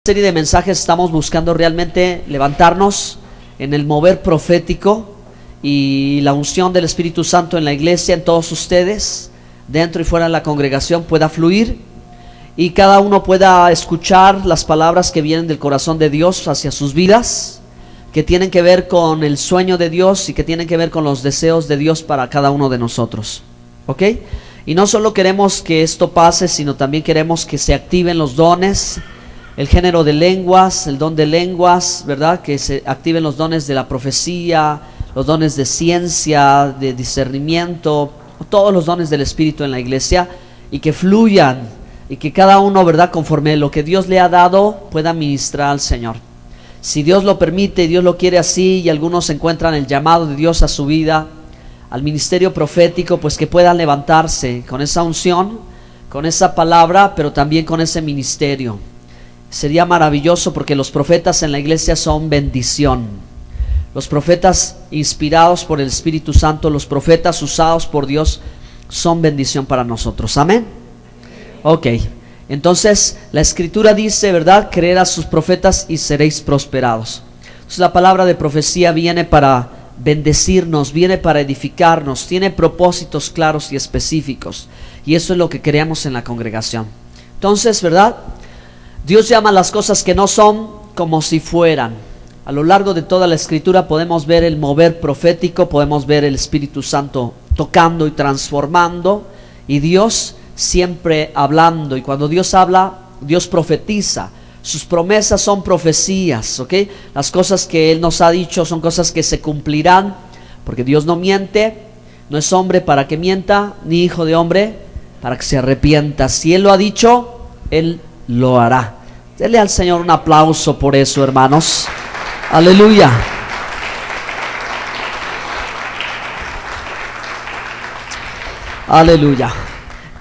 Serie de mensajes estamos buscando realmente levantarnos en el mover profético y la unción del Espíritu Santo en la iglesia, en todos ustedes, dentro y fuera de la congregación, pueda fluir y cada uno pueda escuchar las palabras que vienen del corazón de Dios hacia sus vidas, que tienen que ver con el sueño de Dios y que tienen que ver con los deseos de Dios para cada uno de nosotros, ¿ok? Y no solo queremos que esto pase, sino también queremos que se activen los dones, el género de lenguas, el don de lenguas, ¿verdad? Que se activen los dones de la profecía, los dones de ciencia, de discernimiento, todos los dones del Espíritu en la iglesia, y que fluyan, y que cada uno, ¿verdad?, conforme lo que Dios le ha dado, pueda ministrar al Señor. Si Dios lo permite, Dios lo quiere así, y algunos encuentran el llamado de Dios a su vida, al ministerio profético, pues que puedan levantarse con esa unción, con esa palabra, pero también con ese ministerio. Sería maravilloso porque los profetas en la iglesia son bendición. Los profetas inspirados por el Espíritu Santo, los profetas usados por Dios son bendición para nosotros. Amén. Ok, entonces la Escritura dice, ¿verdad? Creed a sus profetas y seréis prosperados. Entonces la palabra de profecía viene para bendecirnos, viene para edificarnos, tiene propósitos claros y específicos. Y eso es lo que creamos en la congregación. Entonces, ¿verdad? Dios llama las cosas que no son como si fueran. A lo largo de toda la Escritura podemos ver el mover profético, podemos ver el Espíritu Santo tocando y transformando, y Dios siempre hablando. Y cuando Dios habla, Dios profetiza. Sus promesas son profecías, ¿ok? Las cosas que Él nos ha dicho son cosas que se cumplirán, porque Dios no miente, no es hombre para que mienta, ni hijo de hombre para que se arrepienta. Si Él lo ha dicho, Él lo hará. Denle al Señor un aplauso por eso, hermanos. Aleluya. Aleluya.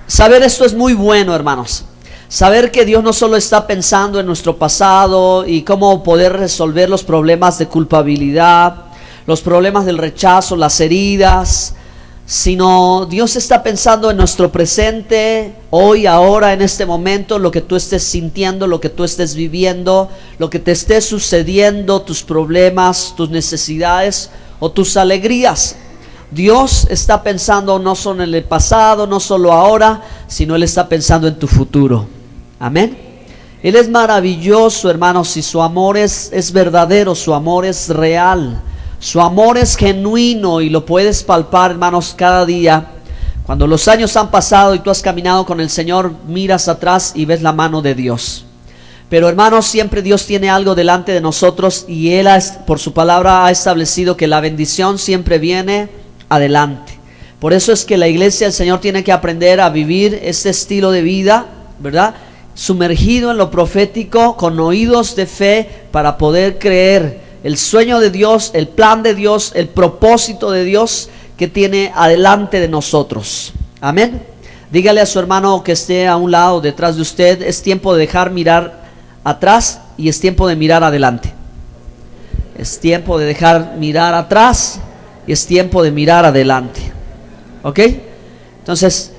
Saber esto es muy bueno, hermanos. Saber que Dios no solo está pensando en nuestro pasado y cómo poder resolver los problemas de culpabilidad, los problemas del rechazo, las heridas, sino Dios está pensando en nuestro presente, hoy, ahora, en este momento, lo que tú estés sintiendo, lo que tú estés viviendo, lo que te esté sucediendo, tus problemas, tus necesidades o tus alegrías. Dios está pensando no solo en el pasado, no solo ahora, sino Él está pensando en tu futuro. Amén. Él es maravilloso, hermanos, y su amor es verdadero, su amor es real. Su amor es genuino y lo puedes palpar, hermanos, cada día. Cuando los años han pasado y tú has caminado con el Señor, miras atrás y ves la mano de Dios. Pero, hermanos, siempre Dios tiene algo delante de nosotros y Él por su palabra ha establecido que la bendición siempre viene adelante. Por eso es que la iglesia del Señor tiene que aprender a vivir este estilo de vida, ¿verdad? Sumergido en lo profético, con oídos de fe para poder creer el sueño de Dios, el plan de Dios, el propósito de Dios que tiene adelante de nosotros. Amén. Dígale a su hermano que esté a un lado, detrás de usted, es tiempo de dejar mirar atrás y es tiempo de mirar adelante. Es tiempo de dejar mirar atrás y es tiempo de mirar adelante. ¿Ok? Entonces,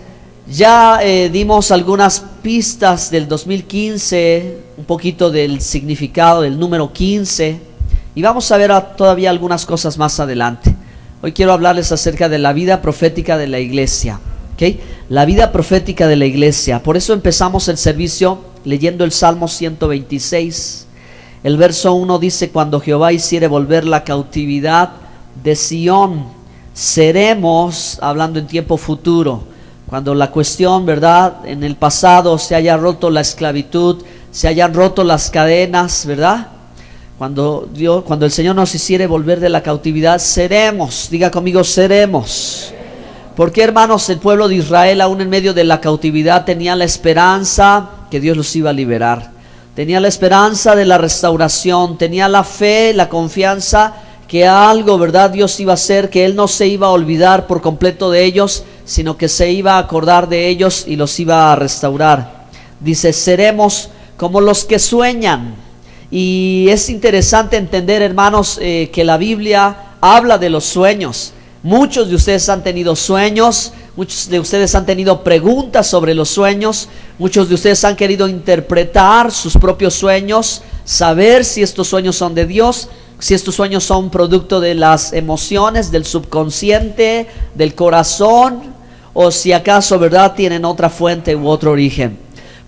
ya dimos algunas pistas del 2015, un poquito del significado del número 15. Y vamos a ver todavía algunas cosas más adelante. Hoy quiero hablarles acerca de la vida profética de la iglesia. ¿Okay? La vida profética de la iglesia. Por eso empezamos el servicio leyendo el Salmo 126. El verso 1 dice: cuando Jehová hiciere volver la cautividad de Sión, seremos, hablando en tiempo futuro, cuando la cuestión, ¿verdad?, en el pasado se haya roto la esclavitud, se hayan roto las cadenas, ¿verdad? Cuando el Señor nos hiciere volver de la cautividad, seremos, diga conmigo, seremos. Porque, hermanos, el pueblo de Israel, aún en medio de la cautividad, tenía la esperanza que Dios los iba a liberar. Tenía la esperanza de la restauración, tenía la fe, la confianza que algo, ¿verdad?, Dios iba a hacer, que Él no se iba a olvidar por completo de ellos, sino que se iba a acordar de ellos y los iba a restaurar. Dice, seremos como los que sueñan. Y es interesante entender, hermanos, que la Biblia habla de los sueños. Muchos de ustedes han tenido sueños, Muchos de ustedes han tenido preguntas sobre los sueños. Muchos de ustedes han querido interpretar sus propios sueños, saber si estos sueños son de Dios, si estos sueños son producto de las emociones, del subconsciente, del corazón, o si acaso, ¿verdad?, tienen otra fuente u otro origen.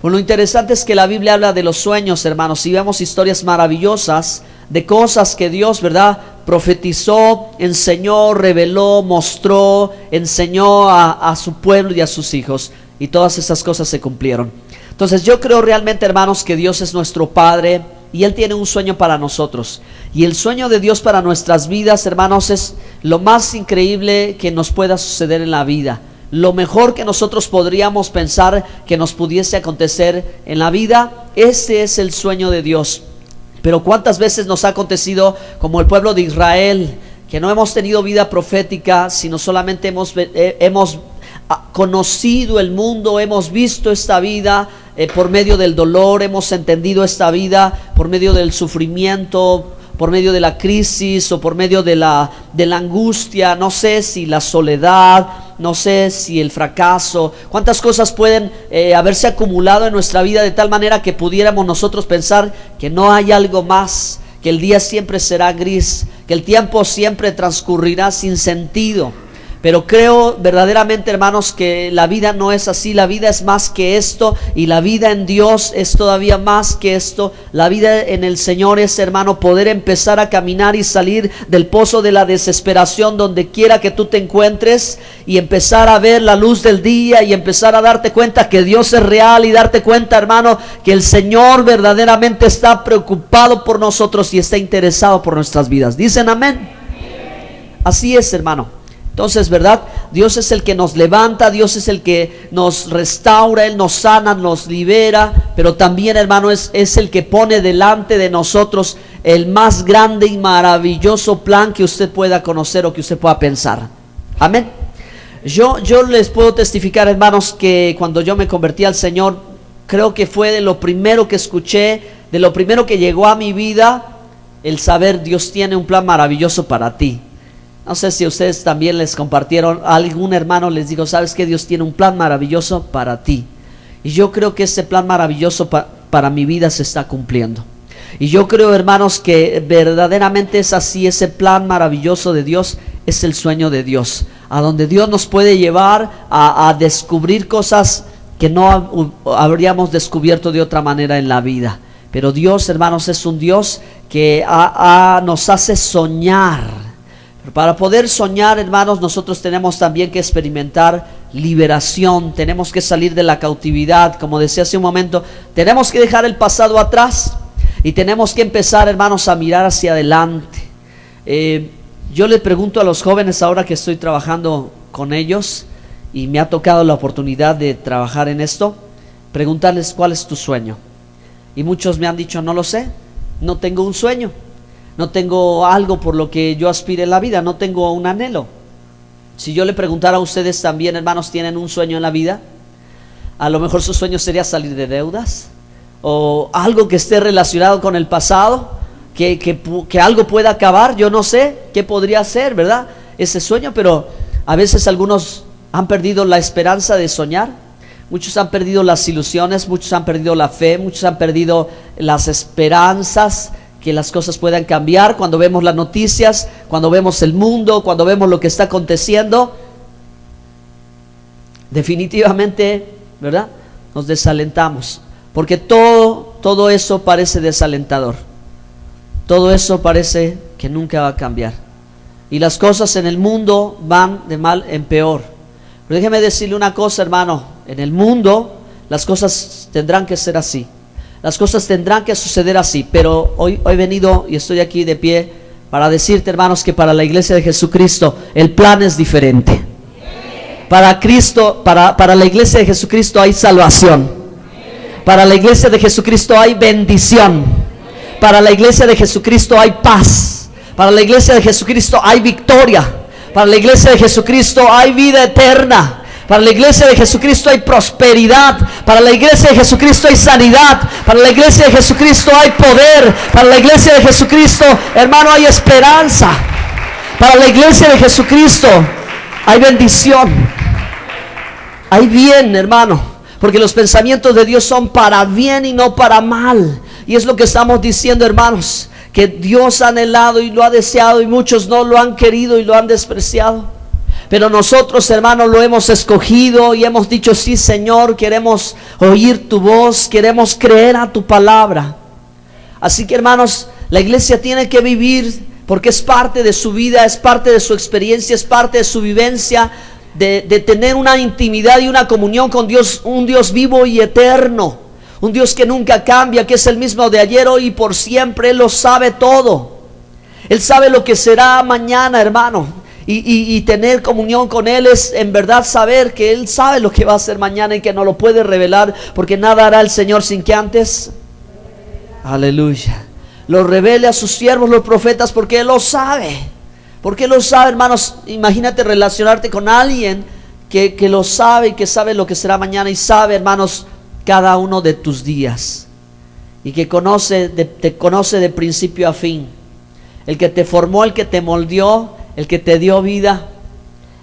Pues lo interesante es que la Biblia habla de los sueños, hermanos, y vemos historias maravillosas de cosas que Dios, ¿verdad?, profetizó, enseñó, reveló, mostró, enseñó a su pueblo y a sus hijos, y todas esas cosas se cumplieron. Entonces yo creo realmente, hermanos, que Dios es nuestro Padre y Él tiene un sueño para nosotros, y el sueño de Dios para nuestras vidas, hermanos, es lo más increíble que nos pueda suceder en la vida. Lo mejor que nosotros podríamos pensar que nos pudiese acontecer en la vida, ese es el sueño de Dios. Pero cuántas veces nos ha acontecido como el pueblo de Israel, que no hemos tenido vida profética, sino solamente hemos conocido el mundo, hemos visto esta vida por medio del dolor, hemos entendido esta vida por medio del sufrimiento, por medio de la crisis o por medio de la angustia, no sé si la soledad, no sé si el fracaso. Cuántas cosas pueden haberse acumulado en nuestra vida de tal manera que pudiéramos nosotros pensar que no hay algo más, que el día siempre será gris, que el tiempo siempre transcurrirá sin sentido. Pero creo verdaderamente, hermanos, que la vida no es así. La vida es más que esto, y la vida en Dios es todavía más que esto. La vida en el Señor es, hermano, poder empezar a caminar y salir del pozo de la desesperación donde quiera que tú te encuentres, y empezar a ver la luz del día, y empezar a darte cuenta que Dios es real, y darte cuenta, hermano, que el Señor verdaderamente está preocupado por nosotros y está interesado por nuestras vidas. ¿Dicen amén? Así es, hermano. Entonces, ¿verdad? Dios es el que nos levanta, Dios es el que nos restaura, Él nos sana, nos libera, pero también, hermano, es el que pone delante de nosotros el más grande y maravilloso plan que usted pueda conocer o que usted pueda pensar. Amén. Yo les puedo testificar, hermanos, que cuando yo me convertí al Señor, creo que fue de lo primero que escuché, de lo primero que llegó a mi vida, el saber: Dios tiene un plan maravilloso para ti. No sé si ustedes también les compartieron, a algún hermano les digo: ¿sabes qué? Dios tiene un plan maravilloso para ti. Y yo creo que ese plan maravilloso para mi vida se está cumpliendo. Y yo creo, hermanos, que verdaderamente es así. Ese plan maravilloso de Dios es el sueño de Dios, a donde Dios nos puede llevar a descubrir cosas que no habríamos descubierto de otra manera en la vida. Pero Dios, hermanos, es un Dios que nos hace soñar. Para poder soñar, hermanos, nosotros tenemos también que experimentar liberación. Tenemos que salir de la cautividad, como decía hace un momento. Tenemos que dejar el pasado atrás y tenemos que empezar, hermanos, a mirar hacia adelante. Yo le pregunto a los jóvenes, ahora que estoy trabajando con ellos y me ha tocado la oportunidad de trabajar en esto, preguntarles: ¿cuál es tu sueño? Y muchos me han dicho: no lo sé, no tengo un sueño. No tengo algo por lo que yo aspire en la vida, no tengo un anhelo. Si yo le preguntara a ustedes también, hermanos, ¿tienen un sueño en la vida? A lo mejor su sueño sería salir de deudas, o algo que esté relacionado con el pasado, que algo pueda acabar. Yo no sé qué podría ser, ¿verdad?, ese sueño. Pero a veces algunos han perdido la esperanza de soñar. Muchos han perdido las ilusiones, muchos han perdido la fe, muchos han perdido las esperanzas que las cosas puedan cambiar. Cuando vemos las noticias, cuando vemos el mundo, cuando vemos lo que está aconteciendo, definitivamente, ¿verdad?, nos desalentamos, porque todo eso parece desalentador. Todo eso parece que nunca va a cambiar, y las cosas en el mundo van de mal en peor. Pero déjeme decirle una cosa, hermano: en el mundo las cosas tendrán que ser así. Las cosas tendrán que suceder así. Pero hoy he venido y estoy aquí de pie para decirte, hermanos, que para la iglesia de Jesucristo el plan es diferente. Para Cristo, para la iglesia de Jesucristo hay salvación. Para la iglesia de Jesucristo hay bendición. Para la iglesia de Jesucristo hay paz. Para la iglesia de Jesucristo hay victoria. Para la iglesia de Jesucristo hay vida eterna. Para la iglesia de Jesucristo hay prosperidad. Para la iglesia de Jesucristo hay sanidad. Para la iglesia de Jesucristo hay poder. Para la iglesia de Jesucristo, hermano, hay esperanza. Para la iglesia de Jesucristo hay bendición. Hay bien, hermano, porque los pensamientos de Dios son para bien y no para mal. Y es lo que estamos diciendo, hermanos, que Dios ha anhelado y lo ha deseado, y muchos no lo han querido y lo han despreciado. Pero nosotros, hermanos, lo hemos escogido y hemos dicho: sí, Señor, queremos oír tu voz, queremos creer a tu palabra. Así que, hermanos, la iglesia tiene que vivir, porque es parte de su vida, es parte de su experiencia, es parte de su vivencia, de tener una intimidad y una comunión con Dios, un Dios vivo y eterno, un Dios que nunca cambia, que es el mismo de ayer, hoy y por siempre. Él lo sabe todo. Él sabe lo que será mañana, hermano. Y tener comunión con Él es en verdad saber que Él sabe lo que va a hacer mañana y que no lo puede revelar, porque nada hará el Señor sin que antes, aleluya, lo revele a sus siervos, los profetas, porque Él lo sabe. Porque Él lo sabe, hermanos. Imagínate relacionarte con alguien que lo sabe y que sabe lo que será mañana, y sabe, hermanos, cada uno de tus días, y que te conoce de principio a fin. El que te formó, el que te moldeó, el que te dio vida,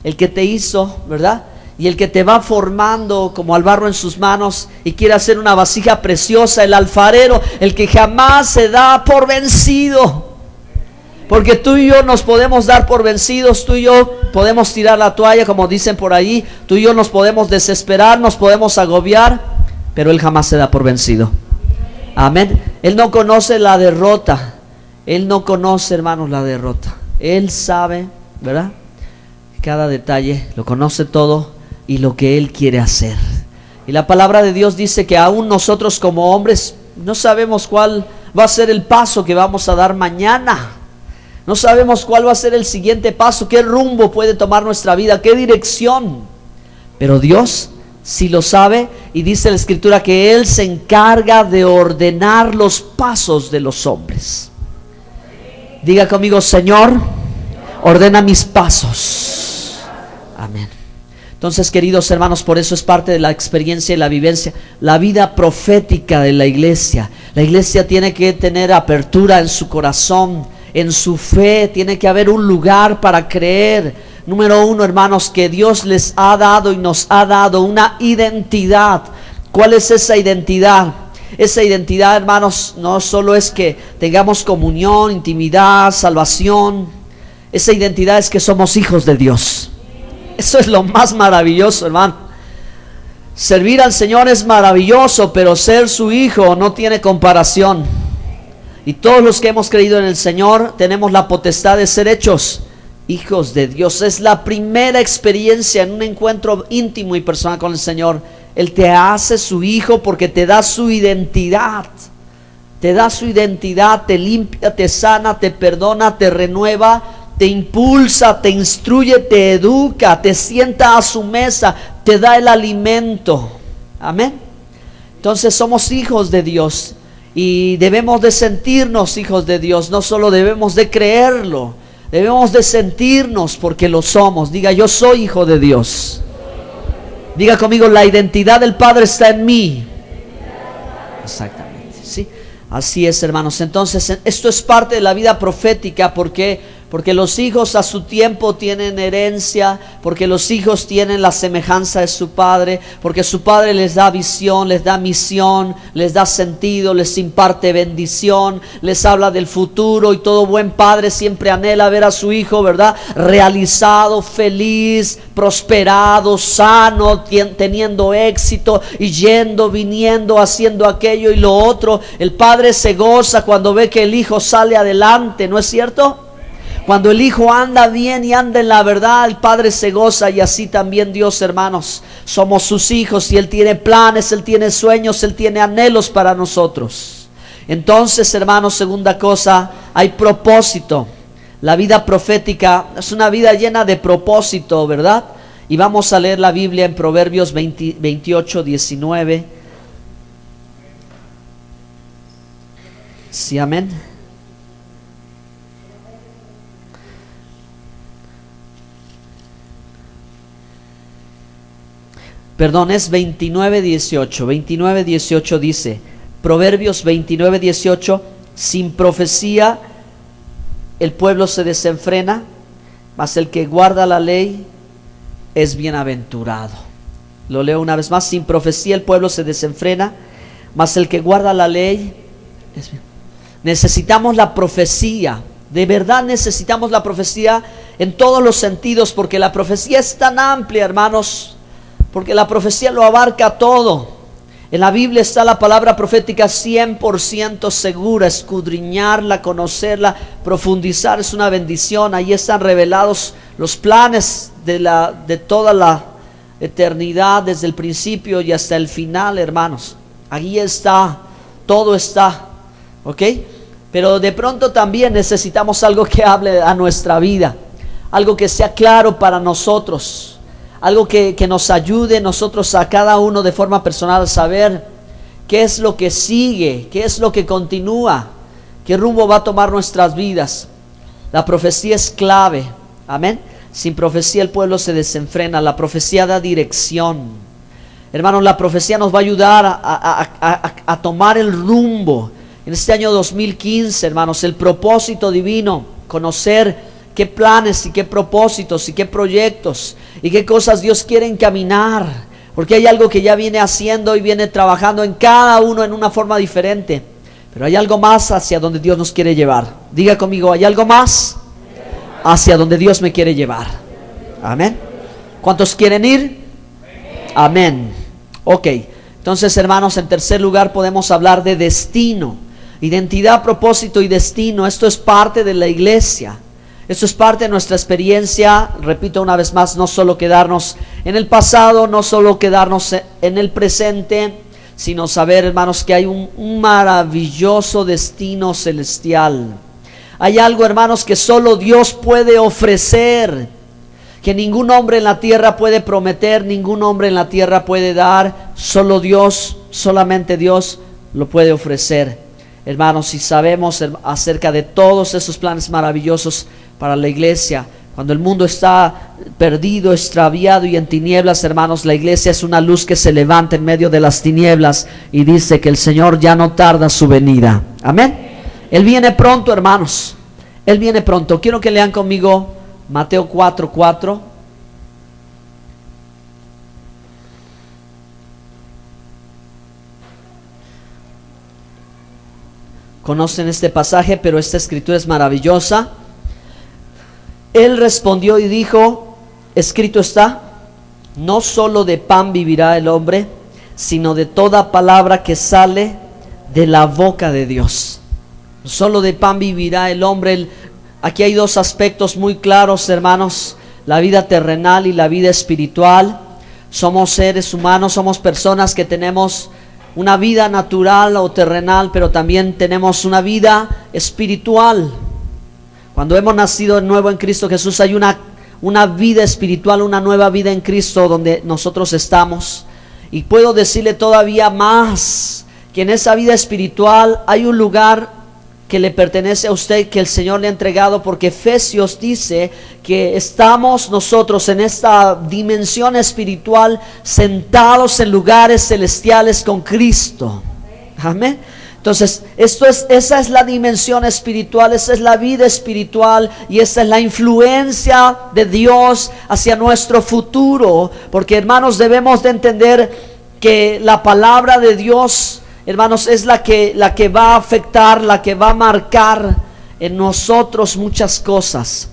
el que te hizo, ¿verdad? Y el que te va formando como al barro en sus manos y quiere hacer una vasija preciosa, el alfarero, el que jamás se da por vencido. Porque tú y yo nos podemos dar por vencidos, tú y yo podemos tirar la toalla, como dicen por ahí, tú y yo nos podemos desesperar, nos podemos agobiar, pero Él jamás se da por vencido. Amén. Él no conoce la derrota. Él no conoce, hermanos, la derrota. Él sabe, ¿verdad?, cada detalle, lo conoce todo y lo que Él quiere hacer. Y la palabra de Dios dice que aún nosotros como hombres no sabemos cuál va a ser el paso que vamos a dar mañana. No sabemos cuál va a ser el siguiente paso, qué rumbo puede tomar nuestra vida, qué dirección. Pero Dios sí lo sabe, y dice la Escritura que Él se encarga de ordenar los pasos de los hombres. Diga conmigo: Señor, ordena mis pasos. Amén. Entonces, queridos hermanos, por eso es parte de la experiencia y la vivencia, la vida profética de la iglesia. La iglesia tiene que tener apertura en su corazón, en su fe. Tiene que haber un lugar para creer. Número uno, hermanos, que Dios les ha dado y nos ha dado una identidad. ¿Cuál es esa identidad? Esa identidad, hermanos, no solo es que tengamos comunión, intimidad, salvación. Esa identidad es que somos hijos de Dios. Eso es lo más maravilloso, hermano. Servir al Señor es maravilloso, pero ser su hijo no tiene comparación. Y todos los que hemos creído en el Señor tenemos la potestad de ser hechos hijos de Dios. Es la primera experiencia en un encuentro íntimo y personal con el Señor. Él te hace su hijo porque te da su identidad. Te da su identidad, te limpia, te sana, te perdona, te renueva, te impulsa, te instruye, te educa, te sienta a su mesa, te da el alimento. Amén. Entonces somos hijos de Dios y debemos de sentirnos hijos de Dios. No solo debemos de creerlo, debemos de sentirnos porque lo somos. Diga: yo soy hijo de Dios. Diga conmigo: la identidad del Padre está en mí. Exactamente, ¿sí? Así es, hermanos. Entonces, esto es parte de la vida profética. ¿Por qué? Porque los hijos a su tiempo tienen herencia, porque los hijos tienen la semejanza de su padre, porque su padre les da visión, les da misión, les da sentido, les imparte bendición, les habla del futuro, y todo buen padre siempre anhela ver a su hijo, ¿verdad?, realizado, feliz, prosperado, sano, teniendo éxito, y yendo, viniendo, haciendo aquello y lo otro. El padre se goza cuando ve que el hijo sale adelante, ¿no es cierto? Cuando el hijo anda bien y anda en la verdad, el padre se goza. Y así también Dios, hermanos, somos sus hijos y Él tiene planes, Él tiene sueños, Él tiene anhelos para nosotros. Entonces, hermanos, segunda cosa, hay propósito. La vida profética es una vida llena de propósito, ¿verdad? Y vamos a leer la Biblia en Proverbios 28, 19. Sí, amén. Perdón, es 29:18. 29:18 dice, Proverbios 29:18: sin profecía el pueblo se desenfrena, mas el que guarda la ley es bienaventurado. Lo leo una vez más. Sin profecía el pueblo se desenfrena, mas el que guarda la ley es bien. Necesitamos la profecía. De verdad necesitamos la profecía en todos los sentidos, porque la profecía es tan amplia, hermanos, porque la profecía lo abarca todo. En la Biblia está la palabra profética 100% segura. Escudriñarla, conocerla, profundizar es una bendición. Ahí están revelados los planes de toda la eternidad, desde el principio y hasta el final, hermanos. Ahí está, todo está, ¿ok? Pero de pronto también necesitamos algo que hable a nuestra vida, algo que sea claro para nosotros, algo que nos ayude nosotros a cada uno de forma personal a saber qué es lo que sigue, qué es lo que continúa, qué rumbo va a tomar nuestras vidas. La profecía es clave, amén. Sin profecía el pueblo se desenfrena. La profecía da dirección. Hermanos, la profecía nos va a ayudar a tomar el rumbo. En este año 2015, hermanos, el propósito divino, conocer qué planes y qué propósitos y qué proyectos y qué cosas Dios quiere encaminar, porque hay algo que ya viene haciendo y viene trabajando en cada uno en una forma diferente, pero hay algo más hacia donde Dios nos quiere llevar. Diga conmigo, hay algo más hacia donde Dios me quiere llevar. Amén. ¿Cuántos quieren ir? Amén. Ok, entonces, hermanos, en tercer lugar podemos hablar de destino. Identidad, propósito y destino. Esto es parte de la iglesia. Esto es parte de nuestra experiencia. Repito una vez más, no solo quedarnos en el pasado, no solo quedarnos en el presente, sino saber, hermanos, que hay un maravilloso destino celestial. Hay algo, hermanos, que solo Dios puede ofrecer, que ningún hombre en la tierra puede prometer, ningún hombre en la tierra puede dar. Solo Dios, solamente Dios lo puede ofrecer. Hermanos, si sabemos acerca de todos esos planes maravillosos para la iglesia, cuando el mundo está perdido, extraviado y en tinieblas, hermanos, la iglesia es una luz que se levanta en medio de las tinieblas y dice que el Señor ya no tarda su venida. Amén. Él viene pronto, hermanos. Él viene pronto. Quiero que lean conmigo Mateo 4:4. Conocen este pasaje, pero esta escritura es maravillosa. Él respondió y dijo: escrito está, no solo de pan vivirá el hombre, sino de toda palabra que sale de la boca de Dios. No solo de pan vivirá el hombre. Aquí hay dos aspectos muy claros, hermanos: la vida terrenal y la vida espiritual. Somos seres humanos, somos personas que tenemos una vida natural o terrenal, pero también tenemos una vida espiritual. Cuando hemos nacido de nuevo en Cristo Jesús, hay una vida espiritual, una nueva vida en Cristo donde nosotros estamos. Y puedo decirle todavía más, que en esa vida espiritual hay un lugar que le pertenece a usted, que el Señor le ha entregado, porque Efesios dice que estamos nosotros en esta dimensión espiritual sentados en lugares celestiales con Cristo. Amén. Entonces, esa es la dimensión espiritual, esa es la vida espiritual y esa es la influencia de Dios hacia nuestro futuro, porque, hermanos, debemos de entender que la palabra de Dios, hermanos, es la que va a afectar, la que va a marcar en nosotros muchas cosas.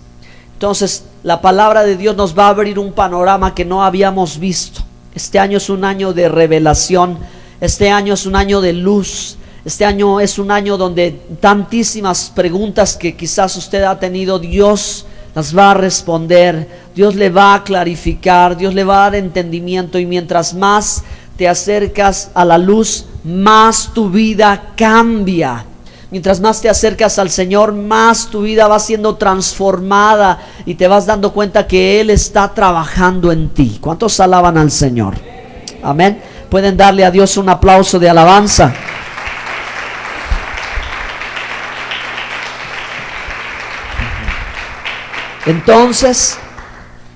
Entonces, la palabra de Dios nos va a abrir un panorama que no habíamos visto. Este año es un año de revelación, este año es un año de luz, este año es un año donde tantísimas preguntas que quizás usted ha tenido, Dios las va a responder, Dios le va a clarificar, Dios le va a dar entendimiento, y mientras más te acercas a la luz, más tu vida cambia. Mientras más te acercas al Señor, más tu vida va siendo transformada y te vas dando cuenta que Él está trabajando en ti. ¿Cuántos alaban al Señor? Amén. Pueden darle a Dios un aplauso de alabanza. Entonces,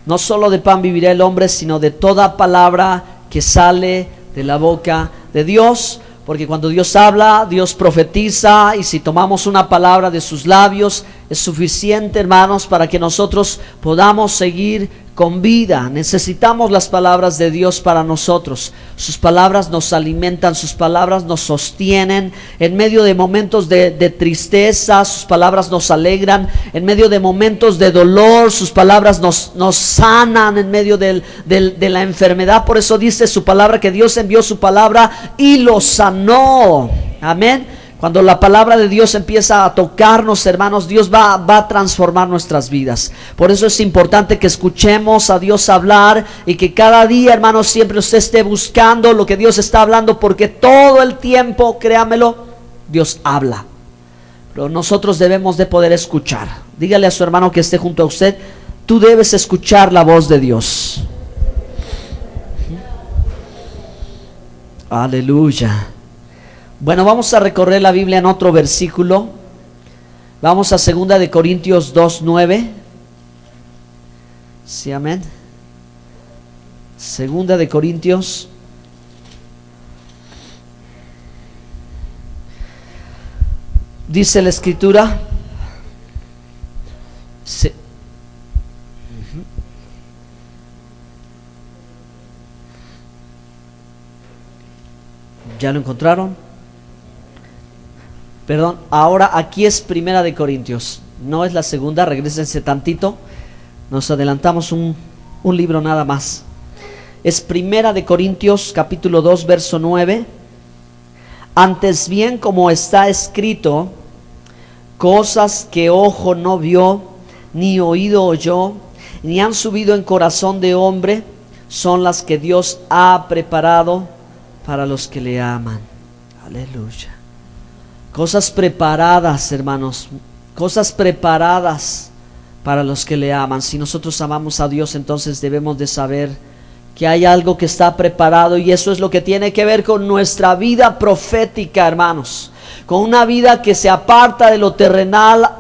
no solo de pan vivirá el hombre, sino de toda palabra que sale de la boca de Dios. Porque cuando Dios habla, Dios profetiza, y si tomamos una palabra de sus labios, es suficiente, hermanos, para que nosotros podamos seguir con vida. Necesitamos las palabras de Dios para nosotros. Sus palabras nos alimentan, sus palabras nos sostienen. En medio de momentos de tristeza, sus palabras nos alegran. En medio de momentos de dolor, sus palabras nos sanan en medio de la enfermedad. Por eso dice su palabra que Dios envió su palabra y lo sanó. Amén. Cuando la palabra de Dios empieza a tocarnos, hermanos, Dios va a transformar nuestras vidas. Por eso es importante que escuchemos a Dios hablar y que cada día, hermanos, siempre usted esté buscando lo que Dios está hablando, porque todo el tiempo, créamelo, Dios habla. Pero nosotros debemos de poder escuchar. Dígale a su hermano que esté junto a usted, tú debes escuchar la voz de Dios. Aleluya. Bueno, vamos a recorrer la Biblia en otro versículo. Vamos a 2 de Corintios 2:9. Sí, amén. 2 de Corintios. Dice la Escritura. ¿Ya lo encontraron? Perdón, ahora aquí es 1 de Corintios, no es la segunda, regrésense tantito, nos adelantamos un libro nada más. Es 1 de Corintios capítulo 2 verso 9. Antes bien, como está escrito, cosas que ojo no vio, ni oído oyó, ni han subido en corazón de hombre, son las que Dios ha preparado para los que le aman. Aleluya. Cosas preparadas, hermanos, cosas preparadas para los que le aman. Si nosotros amamos a Dios, entonces debemos de saber que hay algo que está preparado, y eso es lo que tiene que ver con nuestra vida profética, hermanos, con una vida que se aparta de lo terrenal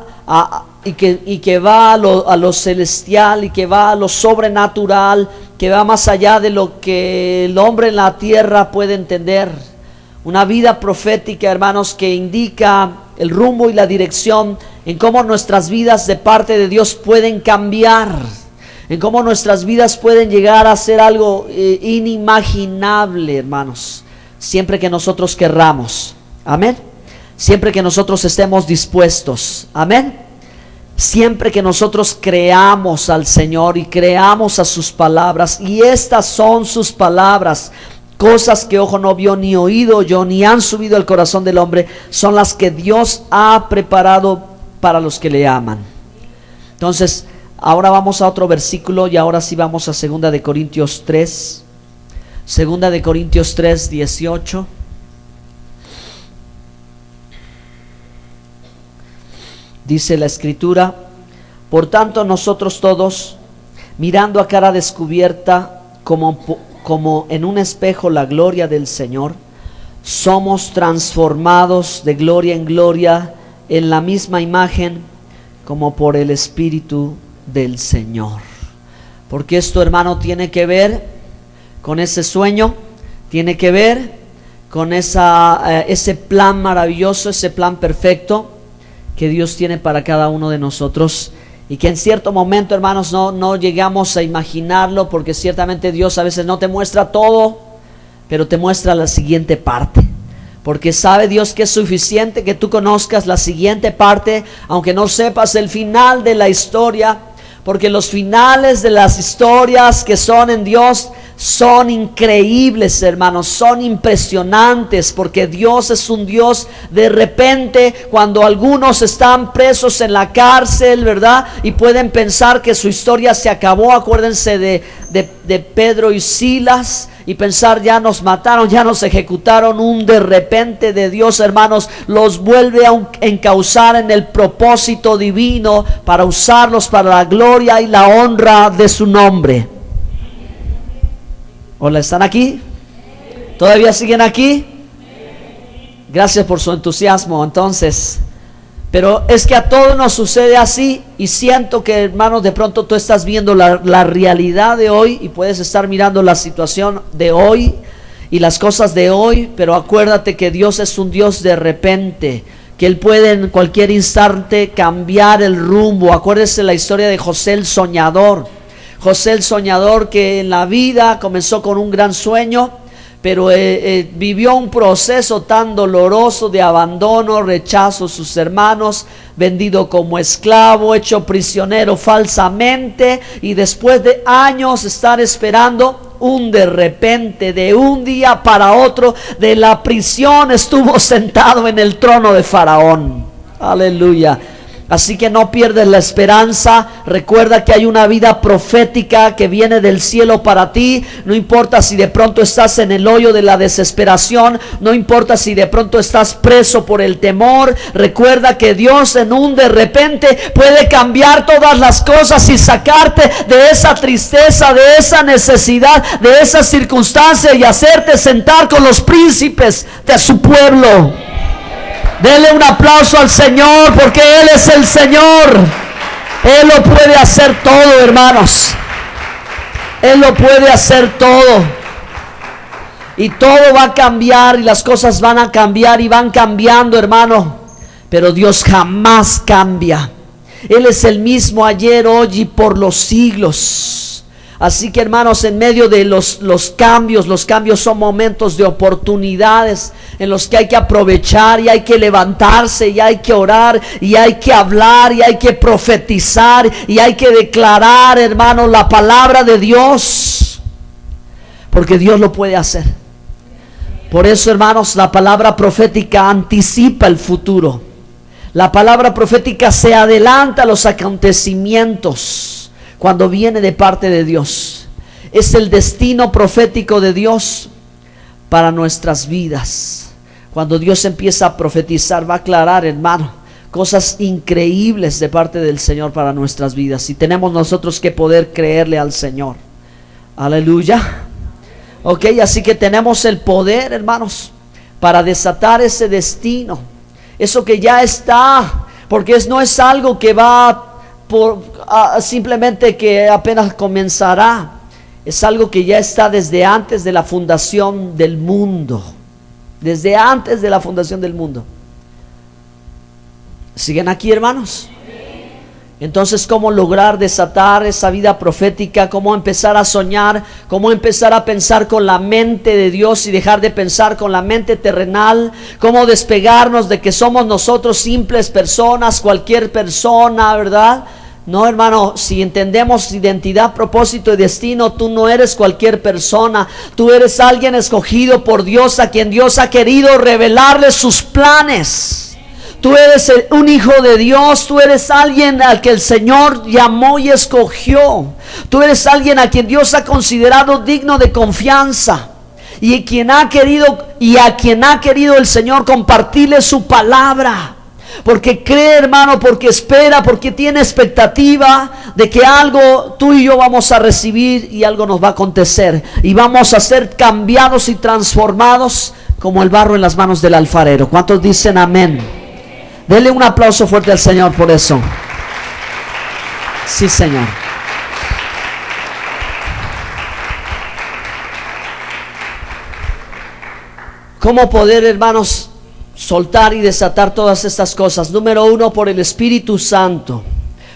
y que va a lo celestial, y que va a lo sobrenatural, que va más allá de lo que el hombre en la tierra puede entender. Una vida profética, hermanos, que indica el rumbo y la dirección en cómo nuestras vidas de parte de Dios pueden cambiar, en cómo nuestras vidas pueden llegar a ser algo inimaginable, hermanos, siempre que nosotros querramos. Amén. Siempre que nosotros estemos dispuestos. Amén. Siempre que nosotros creamos al Señor y creamos a sus palabras, y estas son sus palabras. Cosas que ojo no vio, ni oído oyó, ni han subido al corazón del hombre, son las que Dios ha preparado para los que le aman. Entonces, ahora vamos a otro versículo, y ahora sí vamos a 2 de Corintios 3. 2 de Corintios 3, 18. Dice la Escritura: por tanto nosotros todos, mirando a cara descubierta como en un espejo la gloria del Señor, somos transformados de gloria en gloria en la misma imagen, como por el Espíritu del Señor. Porque esto, hermano, tiene que ver con ese sueño, tiene que ver con ese plan maravilloso, ese plan perfecto que Dios tiene para cada uno de nosotros. Y que en cierto momento, hermanos, no llegamos a imaginarlo, porque ciertamente Dios a veces no te muestra todo, pero te muestra la siguiente parte. Porque sabe Dios que es suficiente que tú conozcas la siguiente parte, aunque no sepas el final de la historia. Porque los finales de las historias que son en Dios son increíbles, hermanos, son impresionantes, porque Dios es un Dios de repente. Cuando algunos están presos en la cárcel, ¿verdad?, y pueden pensar que su historia se acabó, acuérdense de Pedro y Silas, y pensar ya nos mataron, ya nos ejecutaron. Un de repente de Dios, hermanos, los vuelve a encauzar en el propósito divino para usarlos para la gloria y la honra de su nombre. Hola, ¿están aquí? ¿Todavía siguen aquí? Gracias por su entusiasmo. Entonces, pero es que a todos nos sucede así, y siento que, hermanos, de pronto tú estás viendo la realidad de hoy, y puedes estar mirando la situación de hoy y las cosas de hoy, pero acuérdate que Dios es un Dios de repente, que Él puede en cualquier instante cambiar el rumbo. Acuérdese la historia de José el soñador. José el soñador, que en la vida comenzó con un gran sueño, pero vivió un proceso tan doloroso de abandono, rechazo a sus hermanos, vendido como esclavo, hecho prisionero falsamente, y después de años estar esperando, de repente, de un día para otro, de la prisión estuvo sentado en el trono de Faraón. Aleluya. Así que no pierdes la esperanza. Recuerda que hay una vida profética que viene del cielo para ti. No importa si de pronto estás en el hoyo de la desesperación, no importa si de pronto estás preso por el temor. Recuerda que Dios en un de repente puede cambiar todas las cosas y sacarte de esa tristeza, de esa necesidad, de esa circunstancia, y hacerte sentar con los príncipes de su pueblo. Dele un aplauso al Señor, porque Él es el Señor. Él lo puede hacer todo, hermanos. Él lo puede hacer todo. Y todo va a cambiar, y las cosas van a cambiar y van cambiando, hermano. Pero Dios jamás cambia. Él es el mismo ayer, hoy y por los siglos. Así que, hermanos, en medio de los cambios son momentos de oportunidades en los que hay que aprovechar, y hay que levantarse, y hay que orar, y hay que hablar, y hay que profetizar, y hay que declarar, hermanos, la palabra de Dios, porque Dios lo puede hacer. Por eso, hermanos, la palabra profética anticipa el futuro. La palabra profética se adelanta a los acontecimientos cuando viene de parte de Dios. Es el destino profético de Dios para nuestras vidas. Cuando Dios empieza a profetizar, va a aclarar, hermano, cosas increíbles de parte del Señor para nuestras vidas. Y tenemos nosotros que poder creerle al Señor. Aleluya. Ok, así que tenemos el poder, hermanos, para desatar ese destino. Eso que ya está, porque no es algo que va simplemente que apenas comenzará. Es algo que ya está desde antes de la fundación del mundo. Desde antes de la fundación del mundo. ¿Siguen aquí, hermanos? Entonces, ¿cómo lograr desatar esa vida profética? ¿Cómo empezar a soñar? ¿Cómo empezar a pensar con la mente de Dios y dejar de pensar con la mente terrenal? ¿Cómo despegarnos de que somos nosotros simples personas, cualquier persona, verdad? No, hermano, si entendemos identidad, propósito y destino, tú no eres cualquier persona. Tú eres alguien escogido por Dios, a quien Dios ha querido revelarle sus planes. Tú eres un hijo de Dios. Tú eres alguien al que el Señor llamó y escogió. Tú eres alguien a quien Dios ha considerado digno de confianza, y a quien ha querido el Señor compartirle su palabra. Porque cree, hermano, porque espera, porque tiene expectativa de que algo tú y yo vamos a recibir, y algo nos va a acontecer, y vamos a ser cambiados y transformados como el barro en las manos del alfarero. ¿Cuántos dicen amén? Dele un aplauso fuerte al Señor por eso. Sí, Señor. ¿Cómo poder, hermanos, soltar y desatar todas estas cosas? Número uno, por el Espíritu Santo,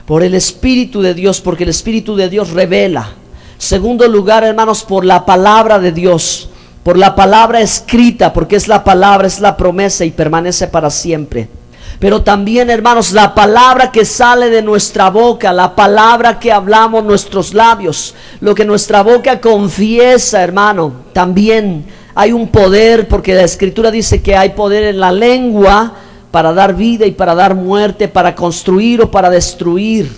por el Espíritu de Dios, porque el Espíritu de Dios revela. Segundo lugar, hermanos, por la palabra de Dios, por la palabra escrita, porque es la palabra, es la promesa y permanece para siempre. Pero también, hermanos, la palabra que sale de nuestra boca, la palabra que hablamos nuestros labios, lo que nuestra boca confiesa, hermano, también hay un poder, porque la Escritura dice que hay poder en la lengua para dar vida y para dar muerte, para construir o para destruir.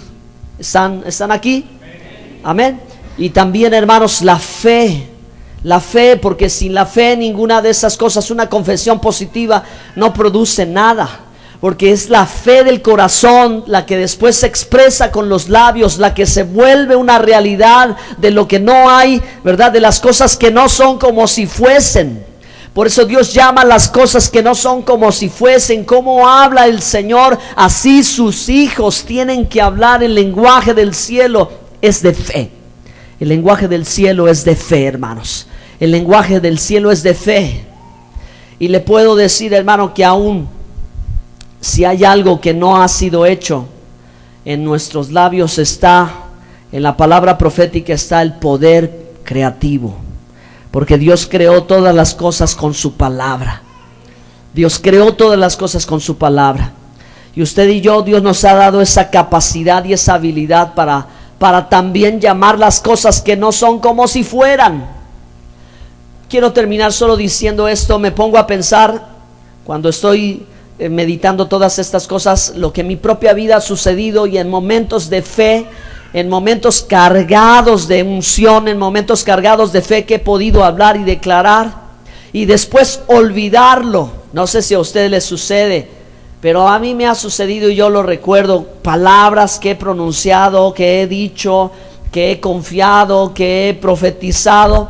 ¿Están aquí? Amén. Y también, hermanos, la fe, porque sin la fe ninguna de esas cosas, una confesión positiva no produce nada. Porque es la fe del corazón la que después se expresa con los labios, la que se vuelve una realidad de lo que no hay, ¿verdad? De las cosas que no son como si fuesen. Por eso Dios llama a las cosas que no son como si fuesen. ¿Cómo habla el Señor? Así sus hijos tienen que hablar. El lenguaje del cielo es de fe. El lenguaje del cielo es de fe, hermanos. El lenguaje del cielo es de fe. Y le puedo decir, hermano, que aún si hay algo que no ha sido hecho, en nuestros labios está, en la palabra profética está el poder creativo, porque Dios creó todas las cosas con su palabra. Dios creó todas las cosas con su palabra. Y usted y yo, Dios nos ha dado esa capacidad y esa habilidad para también llamar las cosas que no son como si fueran. Quiero terminar solo diciendo esto. Me pongo a pensar cuando estoy meditando todas estas cosas, lo que en mi propia vida ha sucedido, y en momentos de fe, en momentos cargados de unción, en momentos cargados de fe que he podido hablar y declarar, y después olvidarlo. No sé si a ustedes les sucede, pero a mí me ha sucedido y yo lo recuerdo. Palabras que he pronunciado, que he dicho, que he confiado, que he profetizado,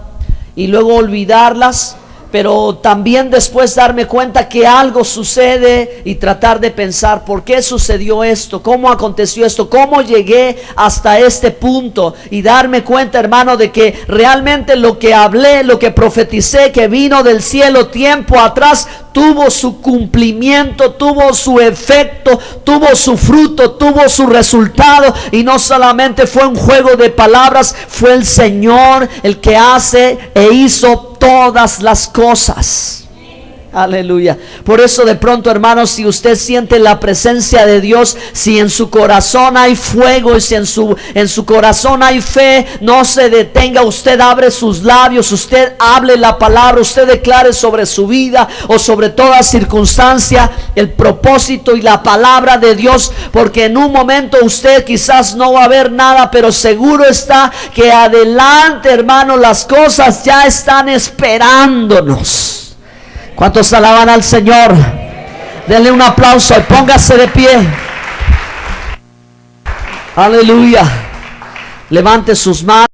y luego olvidarlas, pero también después darme cuenta que algo sucede y tratar de pensar por qué sucedió esto, cómo aconteció esto, cómo llegué hasta este punto, y darme cuenta, hermano, de que realmente lo que hablé, lo que profeticé, que vino del cielo tiempo atrás, tuvo su cumplimiento, tuvo su efecto, tuvo su fruto, tuvo su resultado, y no solamente fue un juego de palabras, fue el Señor el que hace e hizo todas las cosas. Aleluya. Por eso de pronto, hermanos, si usted siente la presencia de Dios, si en su corazón hay fuego y si en su corazón hay fe, no se detenga. Usted abre sus labios, usted hable la palabra, usted declare sobre su vida o sobre toda circunstancia el propósito y la palabra de Dios, porque en un momento usted quizás no va a ver nada, pero seguro está que adelante, hermano, las cosas ya están esperándonos. ¿Cuántos alaban al Señor? Denle un aplauso y póngase de pie. Aleluya. Levante sus manos.